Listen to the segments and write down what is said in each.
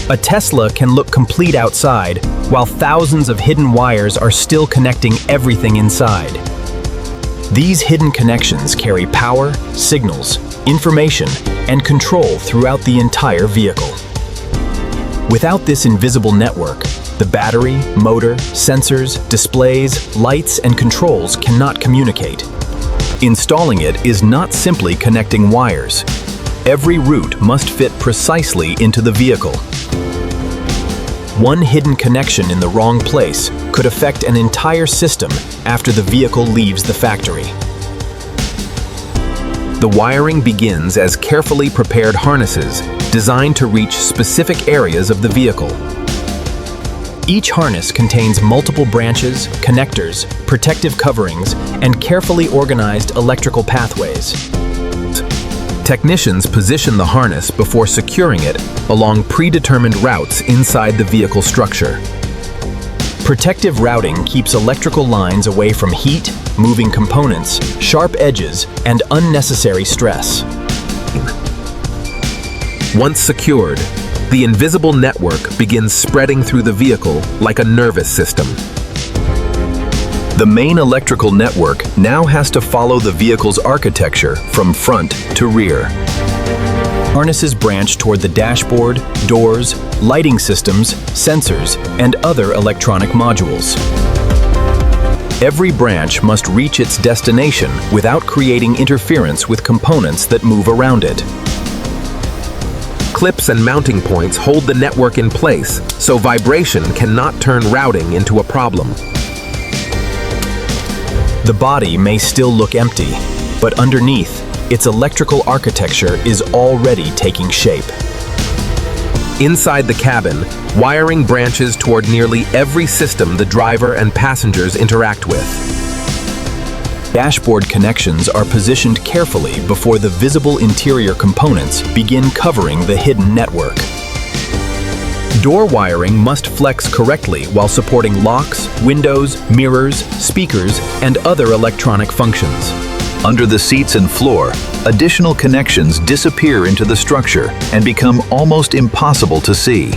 A Tesla can look complete outside, while thousands of hidden wires are still connecting everything inside. These hidden connections carry power, signals, information, and control throughout the entire vehicle. Without this invisible network, the battery, motor, sensors, displays, lights, and controls cannot communicate. Installing it is not simply connecting wires. Every route must fit precisely into the vehicle. One hidden connection in the wrong place could affect an entire system after the vehicle leaves the factory. The wiring begins as carefully prepared harnesses designed to reach specific areas of the vehicle. Each harness contains multiple branches, connectors, protective coverings, and carefully organized electrical pathways. Technicians position the harness before securing it along predetermined routes inside the vehicle structure. Protective routing keeps electrical lines away from heat, moving components, sharp edges, and unnecessary stress. Once secured, the invisible network begins spreading through the vehicle like a nervous system. The main electrical network now has to follow the vehicle's architecture from front to rear. Harnesses branch toward the dashboard, doors, lighting systems, sensors, and other electronic modules. Every branch must reach its destination without creating interference with components that move around it. Clips and mounting points hold the network in place, so vibration cannot turn routing into a problem. The body may still look empty, but underneath, its electrical architecture is already taking shape. Inside the cabin, wiring branches toward nearly every system the driver and passengers interact with. Dashboard connections are positioned carefully before the visible interior components begin covering the hidden network. Door wiring must flex correctly while supporting locks, windows, mirrors, speakers, and other electronic functions. Under the seats and floor, additional connections disappear into the structure and become almost impossible to see.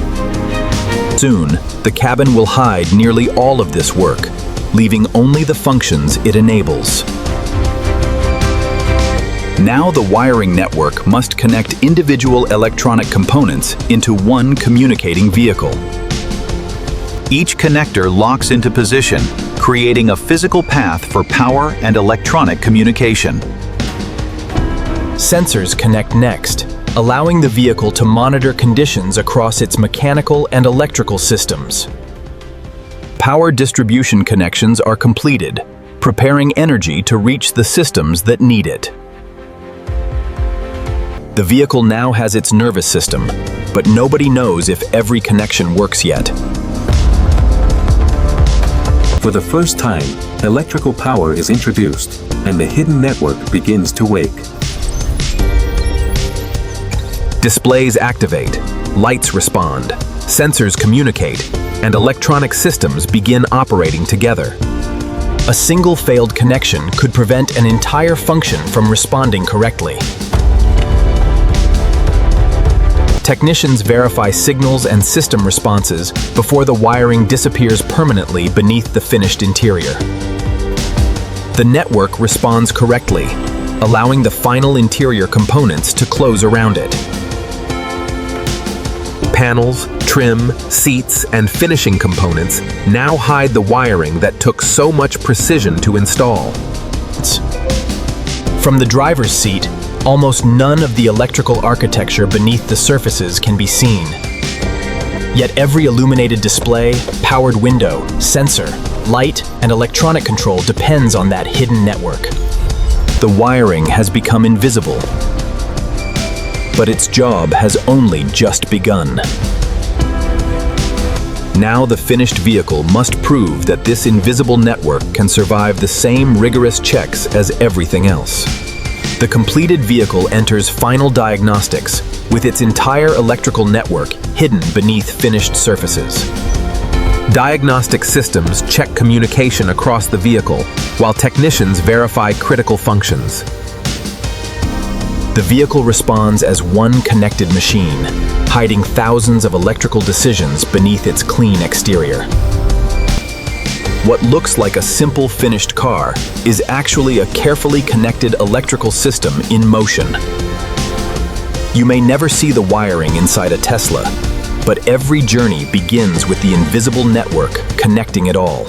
Soon, the cabin will hide nearly all of this work, leaving only the functions it enables. Now the wiring network must connect individual electronic components into one communicating vehicle. Each connector locks into position, creating a physical path for power and electronic communication. Sensors connect next, allowing the vehicle to monitor conditions across its mechanical and electrical systems. Power distribution connections are completed, preparing energy to reach the systems that need it. The vehicle now has its nervous system, but nobody knows if every connection works yet. For the first time, electrical power is introduced, and the hidden network begins to wake. Displays activate, lights respond, sensors communicate, and electronic systems begin operating together. A single failed connection could prevent an entire function from responding correctly. Technicians verify signals and system responses before the wiring disappears permanently beneath the finished interior. The network responds correctly, allowing the final interior components to close around it. Panels, trim, seats, and finishing components now hide the wiring that took so much precision to install. From the driver's seat, almost none of the electrical architecture beneath the surfaces can be seen. Yet every illuminated display, powered window, sensor, light, and electronic control depends on that hidden network. The wiring has become invisible, but its job has only just begun. Now the finished vehicle must prove that this invisible network can survive the same rigorous checks as everything else. The completed vehicle enters final diagnostics, with its entire electrical network hidden beneath finished surfaces. Diagnostic systems check communication across the vehicle, while technicians verify critical functions. The vehicle responds as one connected machine, hiding thousands of electrical decisions beneath its clean exterior. What looks like a simple finished car is actually a carefully connected electrical system in motion. You may never see the wiring inside a Tesla, but every journey begins with the invisible network connecting it all.